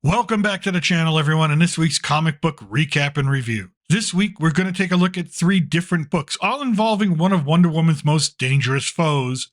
Welcome back to the channel, everyone, in this week's comic book recap and review. This week, we're going to take a look at 3 different books, all involving one of Wonder Woman's most dangerous foes,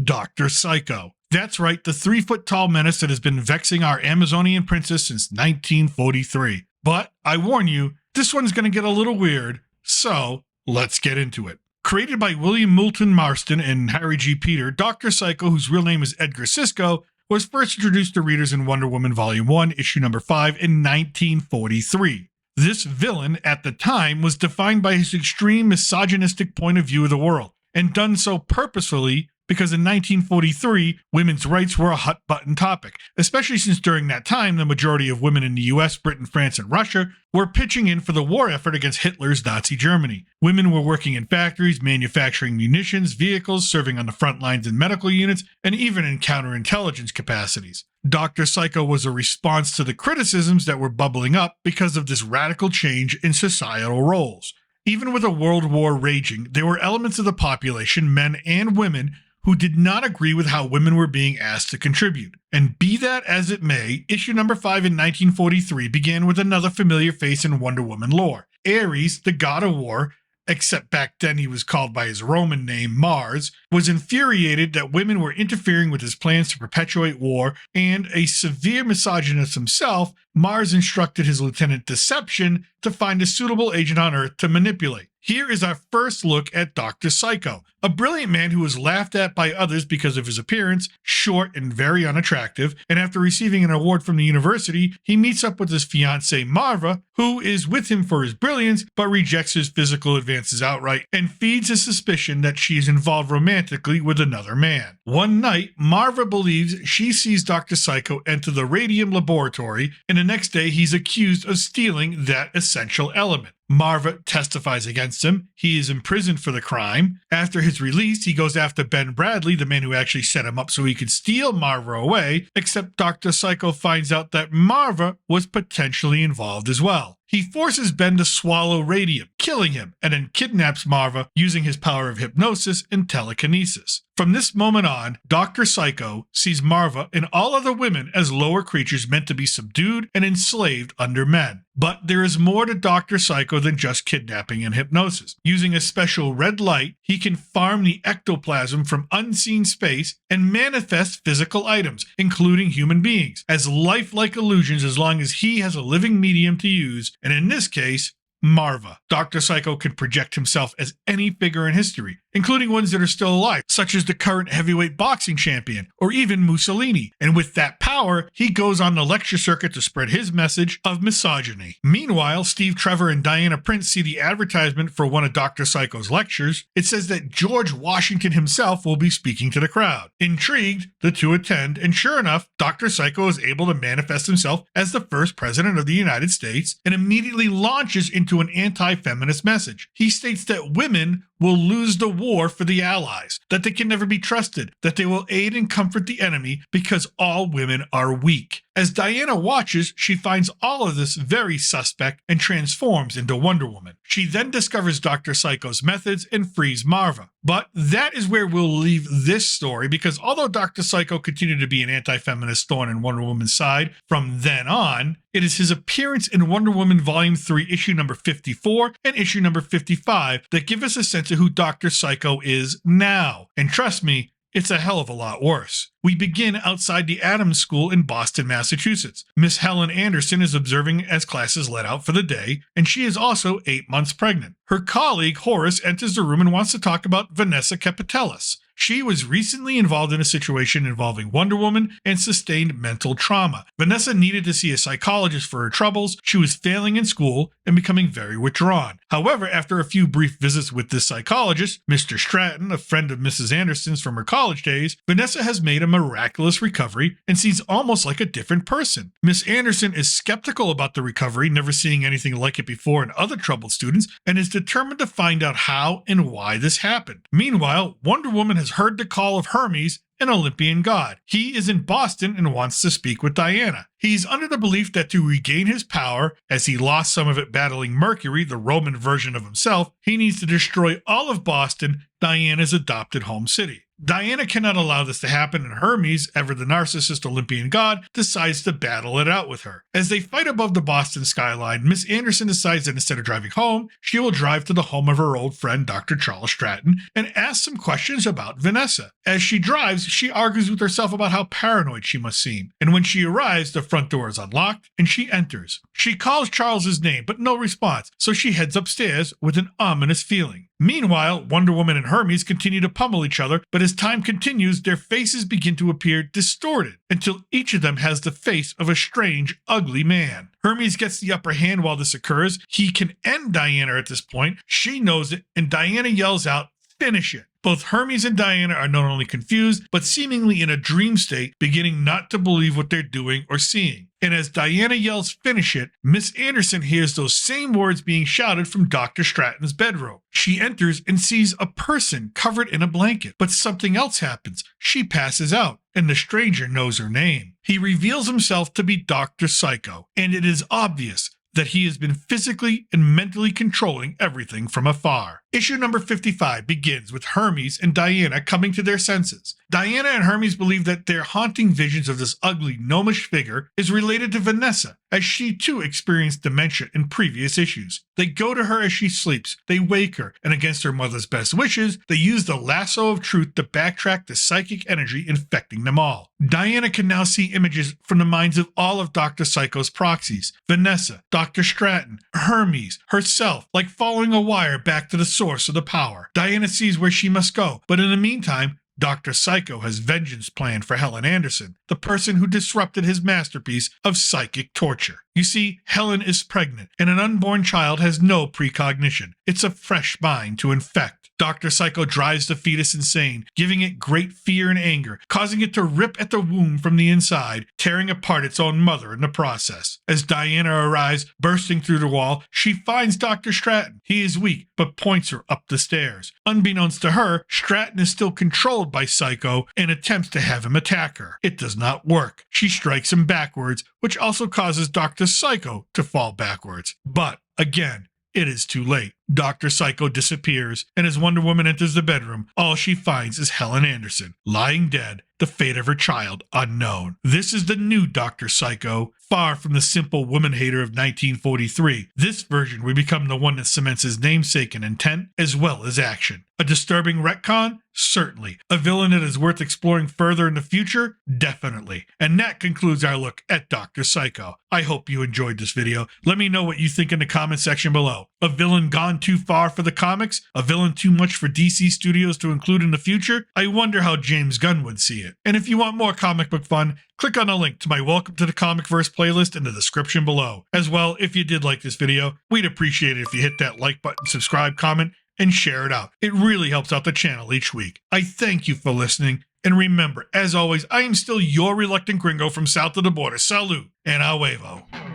Dr. Psycho. That's right, the 3-foot-tall menace that has been vexing our Amazonian princess since 1943. But, I warn you, this one's going to get a little weird, so let's get into it. Created by William Moulton Marston and Harry G. Peter, Dr. Psycho, whose real name is Edgar Sisko, was first introduced to readers in Wonder Woman Vol.1, issue number 5 in 1943. This villain, at the time, was defined by his extreme misogynistic point of view of the world, and done so purposefully because in 1943, women's rights were a hot-button topic, especially since during that time, the majority of women in the US, Britain, France, and Russia were pitching in for the war effort against Hitler's Nazi Germany. Women were working in factories, manufacturing munitions, vehicles, serving on the front lines in medical units, and even in counterintelligence capacities. Dr. Psycho was a response to the criticisms that were bubbling up because of this radical change in societal roles. Even with a world war raging, there were elements of the population, men and women, who did not agree with how women were being asked to contribute. And be that as it may, issue number 5 in 1943 began with another familiar face in Wonder Woman lore. Ares, the god of war, except back then he was called by his Roman name Mars, was infuriated that women were interfering with his plans to perpetuate war, and a severe misogynist himself, Mars instructed his lieutenant Deception to find a suitable agent on Earth to manipulate. Here is our first look at Dr. Psycho, a brilliant man who was laughed at by others because of his appearance, short and very unattractive, and after receiving an award from the university, he meets up with his fiancée Marva, who is with him for his brilliance, but rejects his physical advances outright and feeds his suspicion that she is involved romantically with another man. One night, Marva believes she sees Dr. Psycho enter the radium laboratory, and the next day he's accused of stealing that essential element. Marva testifies against him. He is imprisoned for the crime. After his release, he goes after Ben Bradley, the man who actually set him up so he could steal Marva away, except Dr. Psycho finds out that Marva was potentially involved as well. He forces Ben to swallow radium, killing him, and then kidnaps Marva using his power of hypnosis and telekinesis. From this moment on, Dr. Psycho sees Marva and all other women as lower creatures meant to be subdued and enslaved under men. But there is more to Dr. Psycho than just kidnapping and hypnosis. Using a special red light, he can farm the ectoplasm from unseen space and manifest physical items, including human beings, as lifelike illusions as long as he has a living medium to use, and in this case, Marva. Dr. Psycho can project himself as any figure in history, including ones that are still alive, such as the current heavyweight boxing champion, or even Mussolini. And with that power, he goes on the lecture circuit to spread his message of misogyny. Meanwhile, Steve Trevor and Diana Prince see the advertisement for one of Dr. Psycho's lectures. It says that George Washington himself will be speaking to the crowd. Intrigued, the two attend, and sure enough, Dr. Psycho is able to manifest himself as the first president of the United States and immediately launches into an anti-feminist message. He states that women will lose the war for the Allies, that they can never be trusted, that they will aid and comfort the enemy because all women are weak. As Diana watches, she finds all of this very suspect and transforms into Wonder Woman. She then discovers Dr. Psycho's methods and frees Marva. But that is where we'll leave this story, because although Dr. Psycho continued to be an anti-feminist thorn in Wonder Woman's side from then on, it is his appearance in Wonder Woman Volume 3, issue number 54 and issue number 55 that give us a sense of who Dr. Psycho is now. And trust me, it's a hell of a lot worse. We begin outside the Adams School in Boston, Massachusetts. Miss Helen Anderson is observing as classes let out for the day, and she is also 8 months pregnant. Her colleague, Horace, enters the room and wants to talk about Vanessa Capitelis. She was recently involved in a situation involving Wonder Woman and sustained mental trauma. Vanessa needed to see a psychologist for her troubles. She was failing in school and becoming very withdrawn. However, after a few brief visits with this psychologist, Mr. Stratton, a friend of Mrs. Anderson's from her college days, Vanessa has made a miraculous recovery and seems almost like a different person. Miss Anderson is skeptical about the recovery, never seeing anything like it before in other troubled students, and is determined to find out how and why this happened. Meanwhile, Wonder Woman has heard the call of Hermes, an Olympian god. He is in Boston and wants to speak with Diana. He's under the belief that to regain his power, as he lost some of it battling Mercury, the Roman version of himself, he needs to destroy all of Boston, Diana's adopted home city. Diana cannot allow this to happen, and Hermes, ever the narcissist Olympian god, decides to battle it out with her. As they fight above the Boston skyline, Miss Anderson decides that instead of driving home, she will drive to the home of her old friend Dr. Charles Stratton and ask some questions about Vanessa. As she drives, she argues with herself about how paranoid she must seem, and when she arrives, the front door is unlocked and she enters. She calls Charles's name, but no response, so she heads upstairs with an ominous feeling. Meanwhile, Wonder Woman and Hermes continue to pummel each other, but as time continues, their faces begin to appear distorted, until each of them has the face of a strange, ugly man. Hermes gets the upper hand while this occurs. He can end Diana at this point. She knows it, and Diana yells out, "Finish it." Both Hermes and Diana are not only confused, but seemingly in a dream state, beginning not to believe what they're doing or seeing. And as Diana yells, "Finish it," Miss Anderson hears those same words being shouted from Dr. Stratton's bedroom. She enters and sees a person covered in a blanket, but something else happens. She passes out, and the stranger knows her name. He reveals himself to be Dr. Psycho, and it is obvious that he has been physically and mentally controlling everything from afar. Issue number 55 begins with Hermes and Diana coming to their senses. Diana and Hermes believe that their haunting visions of this ugly, gnomish figure is related to Vanessa, as she too experienced dementia in previous issues. They go to her as she sleeps, they wake her, and against her mother's best wishes, they use the lasso of truth to backtrack the psychic energy infecting them all. Diana can now see images from the minds of all of Dr. Psycho's proxies: Vanessa, Dr. Stratton, Hermes, herself, like following a wire back to the source of the power. Diana sees where she must go, but in the meantime, Dr. Psycho has vengeance planned for Helen Anderson, the person who disrupted his masterpiece of psychic torture. You see, Helen is pregnant, and an unborn child has no precognition. It's a fresh mind to infect. Dr. Psycho drives the fetus insane, giving it great fear and anger, causing it to rip at the womb from the inside, tearing apart its own mother in the process. As Diana arrives, bursting through the wall, she finds Dr. Stratton. He is weak, but points her up the stairs. Unbeknownst to her, Stratton is still controlled by Psycho and attempts to have him attack her. It does not work. She strikes him backwards, which also causes Dr. Psycho to fall backwards. But, again, it is too late. Dr. Psycho disappears, and as Wonder Woman enters the bedroom, all she finds is Helen Anderson, lying dead, the fate of her child unknown. This is the new Dr. Psycho, far from the simple woman-hater of 1943. This version will become the one that cements his namesake and intent, as well as action. A disturbing retcon? Certainly. A villain that is worth exploring further in the future? Definitely. And that concludes our look at Dr. Psycho. I hope you enjoyed this video. Let me know what you think in the comment section below. A villain gone too far for the comics? A villain too much for DC Studios to include in the future? I wonder how James Gunn would see it. And if you want more comic book fun, click on a link to my Welcome to the Comicverse playlist in the description below. As well, if you did like this video, we'd appreciate it if you hit that like button, subscribe, comment, and share it out. It really helps out the channel each week. I thank you for listening, and remember, as always, I am still your reluctant gringo from south of the border. Salud, and a huevo.